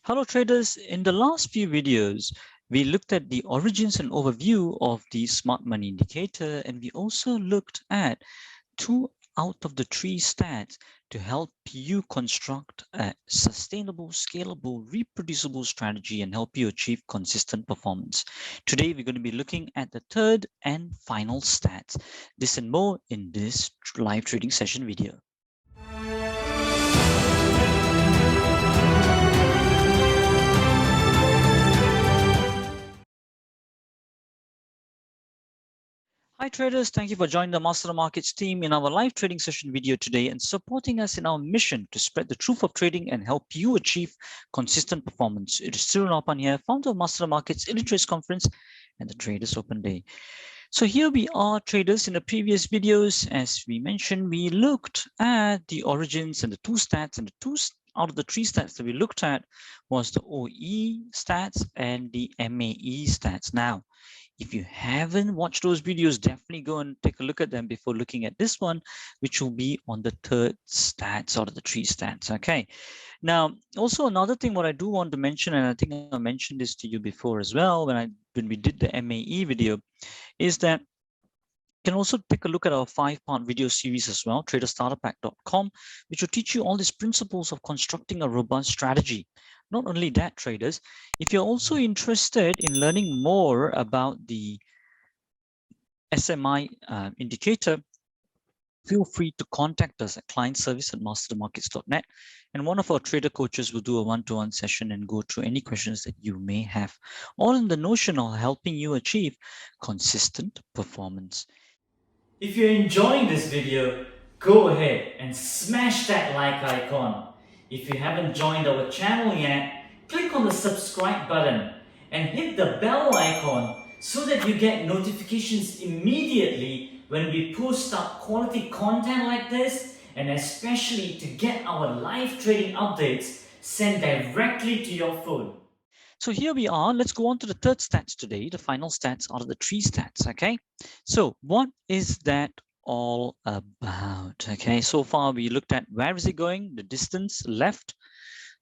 Hello traders, in the last few videos, we looked at the origins and overview of the smart money indicator, and we also looked at 2 out of the 3 stats to help you construct a sustainable, scalable, reproducible strategy and help you achieve consistent performance. Today, we're going to be looking at the third and final stats. This and more in this live trading session video. Hi traders, thank you for joining the MasterTheMarkets team in our live trading session video today and supporting us in our mission to spread the truth of trading and help you achieve consistent performance. It is Cyril Napan here, founder of MasterTheMarkets Illustrates Conference and the Traders Open Day. So here we are traders. In the previous videos, as we mentioned, we looked at the origins and the 2 stats, and the 2 out of the 3 stats that we looked at was the OE stats and the MAE stats. Now, if you haven't watched those videos, definitely go and take a look at them before looking at this one, which will be on the 3rd stats out of the 3 stats. Okay. Now, also another thing what I do want to mention, and I think I mentioned this to you before as well when we did the MAE video, is that you can also take a look at our 5-part video series as well, traderstarterpack.com, which will teach you all these principles of constructing a robust strategy. Not only that, traders, if you're also interested in learning more about the SMI indicator, feel free to contact us at clientservice@masterthemarkets.net, and one of our trader coaches will do a one-to-one session and go through any questions that you may have, all in the notion of helping you achieve consistent performance. If you're enjoying this video, go ahead and smash that like icon. If you haven't joined our channel yet, click on the subscribe button and hit the bell icon so that you get notifications immediately when we post up quality content like this, and especially to get our live trading updates sent directly to your phone. So here we are. Let's go on to the 3rd stats today, the final stats out of the 3 stats. Okay. So what is that all about? Okay. So far we looked at where is it going, the distance left,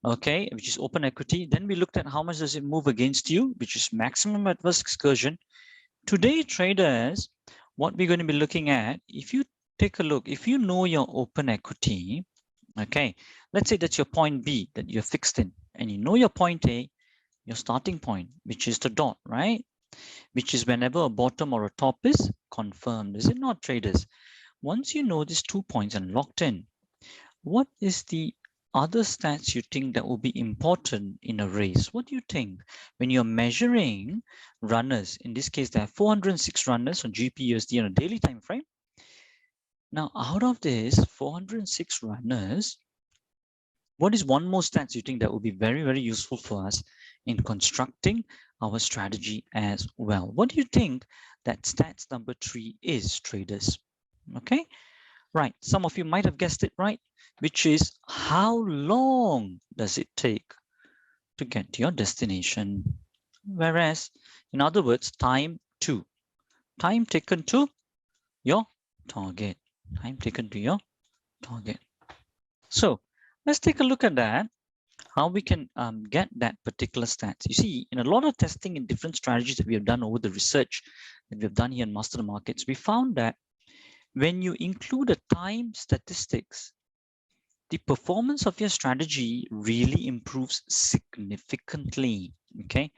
okay, which is open equity. Then we looked at how much does it move against you, which is maximum adverse excursion. Today, traders, what we're going to be looking at, if you take a look, if you know your open equity, okay, let's say that's your point B that you're fixed in, and you know your point A, your starting point, which is the dot, right? Which is whenever a bottom or a top is confirmed, is it not, traders? Once you know these 2 points and locked in, what is the other stats you think that will be important in a race? What do you think when you're measuring runners? In this case, there are 406 runners on GPUSD on a daily time frame. Now, out of this 406 runners, what is one more stats you think that will be very, very useful for us in constructing our strategy as well? What do you think that stats number 3 is, traders? Okay, right. Some of you might have guessed it right, which is how long does it take to get to your destination? Whereas, in other words, time taken to your target. Time taken to your target. So let's take a look at that, how we can get that particular stats. You see, in a lot of testing in different strategies that we have done over the research that we have done here in MasterTheMarkets, we found that when you include a time statistics, the performance of your strategy really improves significantly. Okay,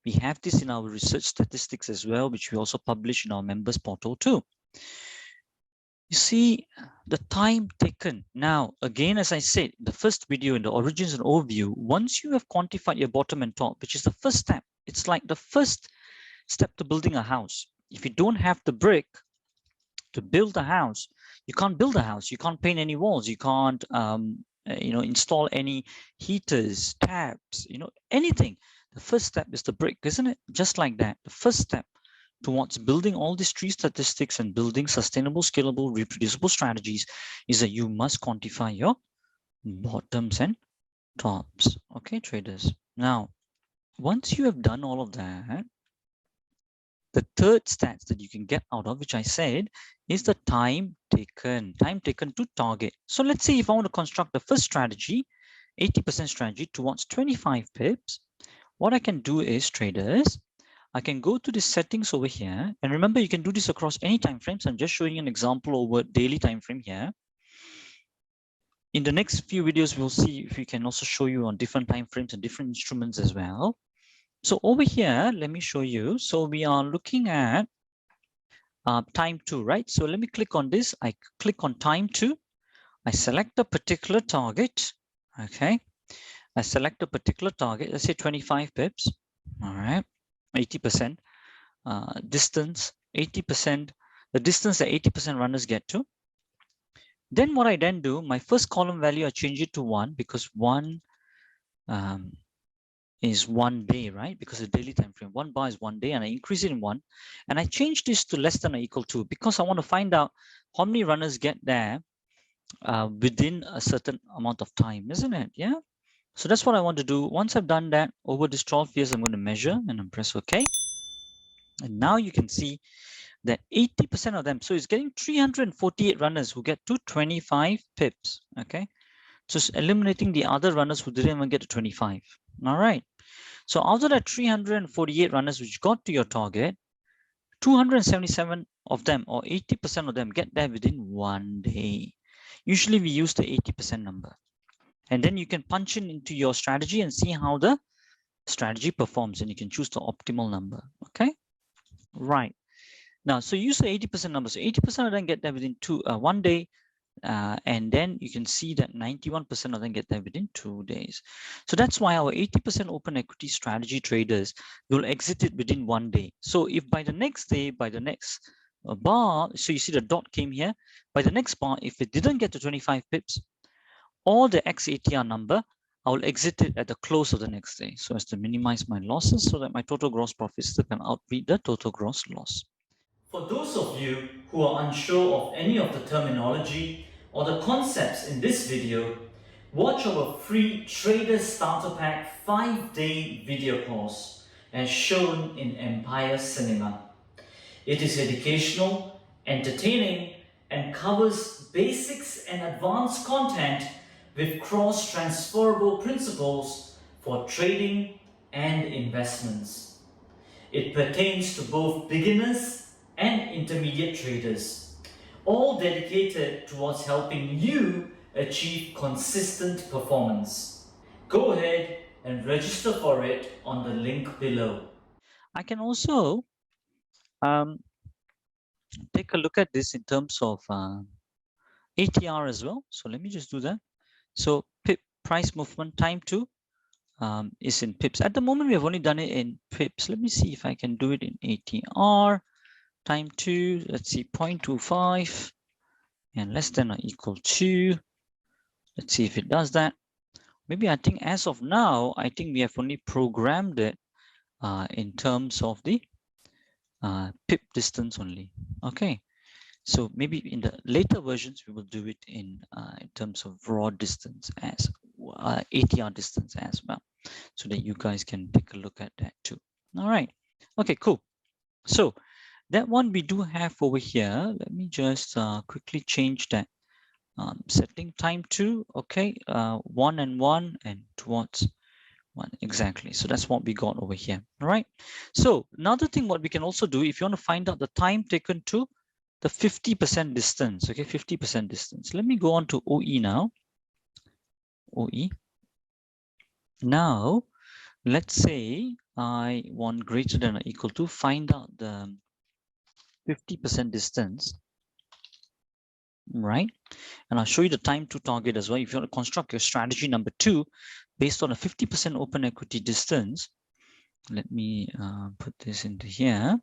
we have this in our research statistics as well, which we also publish in our members portal too. You see the time taken. Now, again, as I said, the first video in the origins and overview, once you have quantified your bottom and top, which is the first step, it's like the first step to building a house. If you don't have the brick to build a house, you can't build a house. You can't paint any walls. You can't, install any heaters, taps, anything. The first step is the brick, isn't it? Just like that. The first step towards building all these 3 statistics and building sustainable, scalable, reproducible strategies is that you must quantify your bottoms and tops. Okay, traders. Now, once you have done all of that, the 3rd stats that you can get out of, which I said, is the time taken to target. So let's say if I want to construct the first strategy, 80% strategy towards 25 pips, what I can do is, traders, I can go to the settings over here. And remember, you can do this across any time frames. I'm just showing you an example over daily time frame here. In the next few videos, we'll see if we can also show you on different time frames and different instruments as well. So over here, let me show you. So we are looking at time 2, right? So let me click on this. I click on time 2. I select a particular target. Okay. I select a particular target. Let's say 25 pips. All right. 80% distance, 80%, the distance that 80% runners get to. Then what I then do, my first column value, I change it to 1 because 1 is 1 day, right? Because the daily time frame, 1 bar is 1 day, and I increase it in 1. And I change this to less than or equal to because I want to find out how many runners get there within a certain amount of time, isn't it? Yeah. So that's what I want to do. Once I've done that, over this 12 years, I'm going to measure and I'm press OK. And now you can see that 80% of them, so it's getting 348 runners who get to 25 pips, okay? So it's eliminating the other runners who didn't even get to 25, all right? So out of that 348 runners which got to your target, 277 of them, or 80% of them, get there within 1 day. Usually we use the 80% number. And then you can punch in into your strategy and see how the strategy performs, and you can choose the optimal number, okay? Right. Now, so use the 80% number. So 80% of them get there within 1 day. And then you can see that 91% of them get there within 2 days. So that's why our 80% open equity strategy traders will exit it within 1 day. So if by the next day, by the next bar, so you see the dot came here, by the next bar, if it didn't get to 25 pips or the XATR number, I will exit it at the close of the next day, so as to minimize my losses so that my total gross profit still can outbeat the total gross loss. For those of you who are unsure of any of the terminology or the concepts in this video, watch our free Trader Starter Pack 5-day video course as shown in Empire Cinema. It is educational, entertaining, and covers basics and advanced content with cross-transferable principles for trading and investments. It pertains to both beginners and intermediate traders, all dedicated towards helping you achieve consistent performance. Go ahead and register for it on the link below. I can also take a look at this in terms of ATR as well. So let me just do that. So pip price movement time 2 is in pips. At the moment, we have only done it in pips. Let me see if I can do it in ATR. Time 2, let's see, 0.25 and less than or equal to. Let's see if it does that. Maybe I think as of now, I think we have only programmed it in terms of the pip distance only. Okay, so maybe in the later versions we will do it in terms of raw distance as ATR distance as well, so that you guys can take a look at that too. All right, okay, cool. So that one we do have over here. Let me just quickly change that setting time to, okay, 1 and 1 and towards 1 exactly. So that's what we got over here. All right, so another thing what we can also do, if you want to find out the time taken to the 50% distance, okay, 50% distance. Let me go on to OE now. OE. Now, let's say I want greater than or equal to, find out the 50% distance, right? And I'll show you the time to target as well. If you want to construct your strategy number 2 based on a 50% open equity distance, let me put this into here.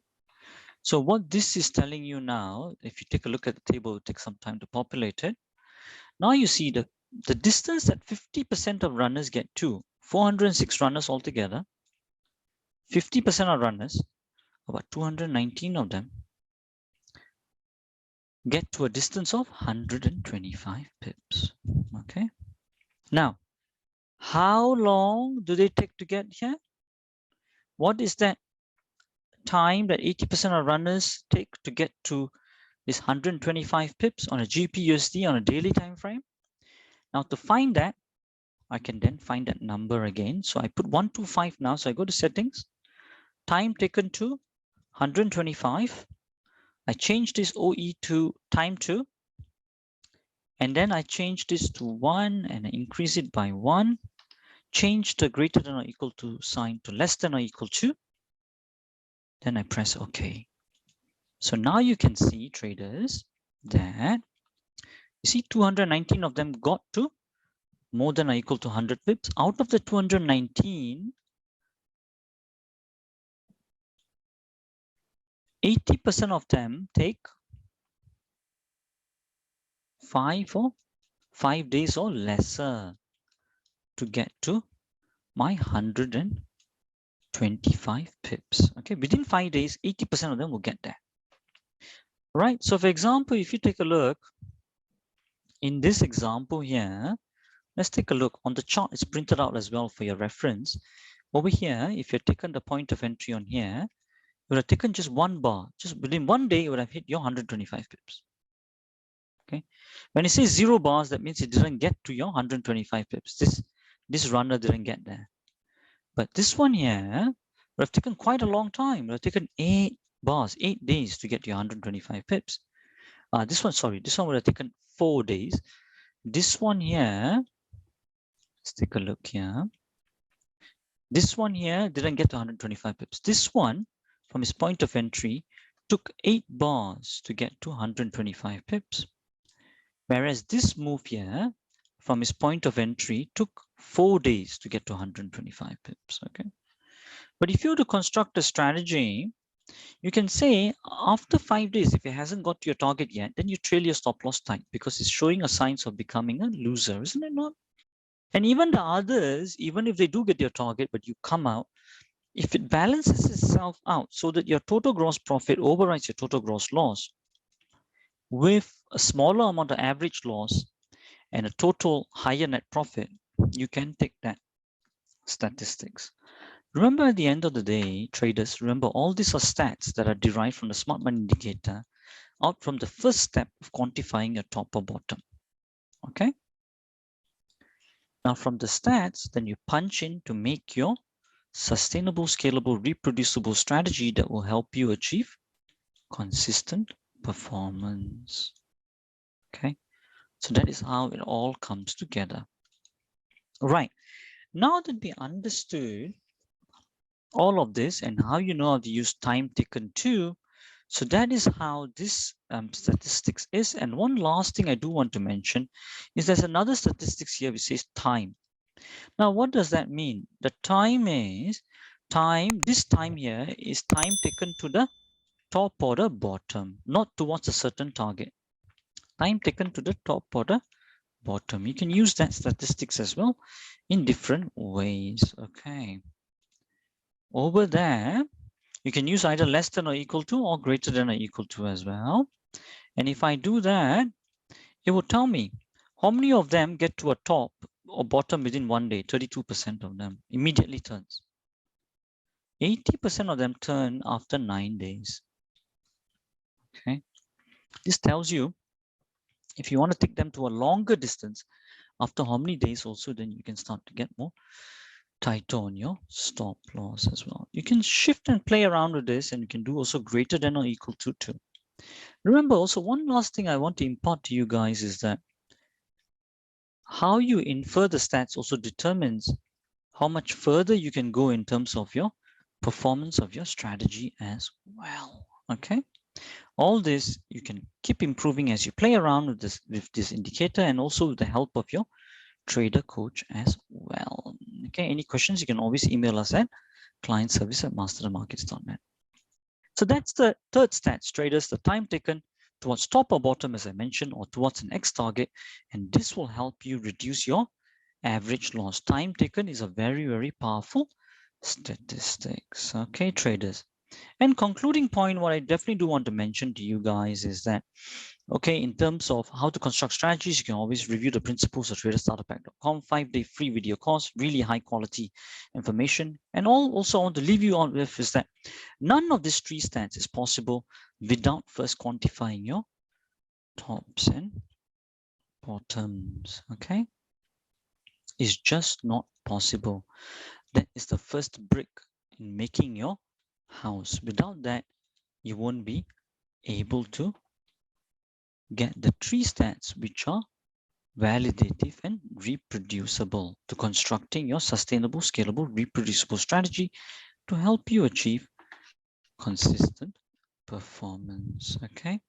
So what this is telling you now, if you take a look at the table, it will take some time to populate it. Now you see the distance that 50% of runners get to, 406 runners altogether, 50% of runners, about 219 of them, get to a distance of 125 pips, okay? Now, how long do they take to get here? What is that time that 80% of runners take to get to this 125 pips on a GPUSD on a daily time frame? Now to find that, I can then find that number again. So I put 125 now. So I go to settings, time taken to 125. I change this OE to time to, and then I change this to 1 and I increase it by 1. Change the greater than or equal to sign to less than or equal to. Then I press OK. So now you can see, traders, that you see 219 of them got to more than or equal to 100 pips. Out of the 219, 80% of them take 5 days or lesser to get to my 125 pips. Okay, within 5 days, 80% of them will get there. Right. So for example, if you take a look in this example here, let's take a look on the chart. It's printed out as well for your reference. Over here, if you've taken the point of entry on here, you would have taken just 1 bar. Just within 1 day, you would have hit your 125 pips. Okay. When it says 0 bars, that means it didn't get to your 125 pips. This runner didn't get there. But this one here would have taken quite a long time. It would have taken 8 bars, 8 days to get to your 125 pips. This one would have taken 4 days. This one here, let's take a look here. This one here didn't get to 125 pips. This one, from its point of entry, took 8 bars to get to 125 pips. Whereas this move here, from its point of entry, took 4 days to get to 125 pips. Okay. But if you were to construct a strategy, you can say after 5 days, if it hasn't got to your target yet, then you trail your stop loss tight because it's showing a signs of becoming a loser, isn't it not? And even the others, even if they do get your target, but you come out, if it balances itself out so that your total gross profit overrides your total gross loss with a smaller amount of average loss and a total higher net profit, you can take that statistics. Remember, at the end of the day, traders, remember all these are stats that are derived from the smart money indicator out from the first step of quantifying your top or bottom. Okay. Now from the stats, then you punch in to make your sustainable, scalable, reproducible strategy that will help you achieve consistent performance. Okay. So that is how it all comes together. Right. Now that we understood all of this and how you know how to use time taken too, so that is how this statistics is. And one last thing I do want to mention is there's another statistics here which says time. Now, what does that mean? The time is time. This time here is time taken to the top or the bottom, not towards a certain target. Time taken to the top or the bottom. You can use that statistics as well in different ways. Okay. Over there, you can use either less than or equal to or greater than or equal to as well. And if I do that, it will tell me how many of them get to a top or bottom within 1 day. 32% of them immediately turns. 80% of them turn after 9 days. Okay. This tells you if you want to take them to a longer distance, after how many days also, then you can start to get more tighter on your stop loss as well. You can shift and play around with this, and you can do also greater than or equal to 2. Remember also one last thing I want to impart to you guys is that how you infer the stats also determines how much further you can go in terms of your performance of your strategy as well. Okay. All this you can keep improving as you play around with this indicator and also with the help of your trader coach as well. Okay, any questions, you can always email us at clientservice@masterthemarkets.net. So that's the third stats, traders, the time taken towards top or bottom, as I mentioned, or towards an X target. And this will help you reduce your average loss. Time taken is a very, very powerful statistics. Okay, traders. And concluding point, what I definitely do want to mention to you guys is that, okay, in terms of how to construct strategies, you can always review the principles of traderstarterpack.com, 5-day free video course, really high quality information. And also I want to leave you on with is that none of these 3 stats is possible without first quantifying your tops and bottoms. Okay. is just not possible. That is the first brick in making your house. Without that, you won't be able to get the three stats which are validative and reproducible to constructing your sustainable, scalable, reproducible strategy to help you achieve consistent performance. Okay.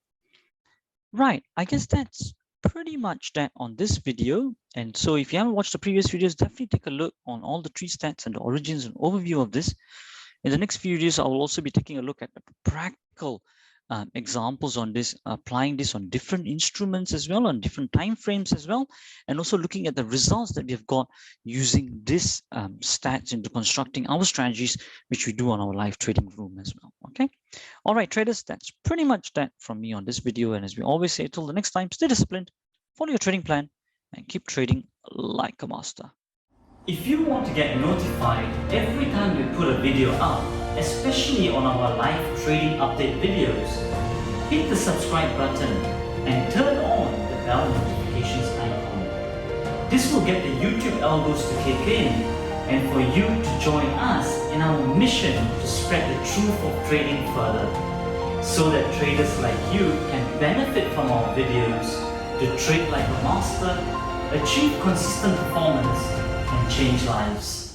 Right. I guess that's pretty much that on this video. And so if you haven't watched the previous videos, definitely take a look on all the tree stats and the origins and overview of this. In the next few videos, I will also be taking a look at the practical examples on this, applying this on different instruments as well, on different time frames as well, and also looking at the results that we have got using this stats into constructing our strategies, which we do on our live trading room as well. Okay. All right, traders, that's pretty much that from me on this video. And as we always say, till the next time, stay disciplined, follow your trading plan, and keep trading like a master. If you want to get notified every time we put a video up, especially on our live trading update videos, hit the subscribe button and turn on the bell notifications icon. This will get the YouTube algos to kick in and for you to join us in our mission to spread the truth of trading further, so that traders like you can benefit from our videos to trade like a master, achieve consistent performance, and change lives.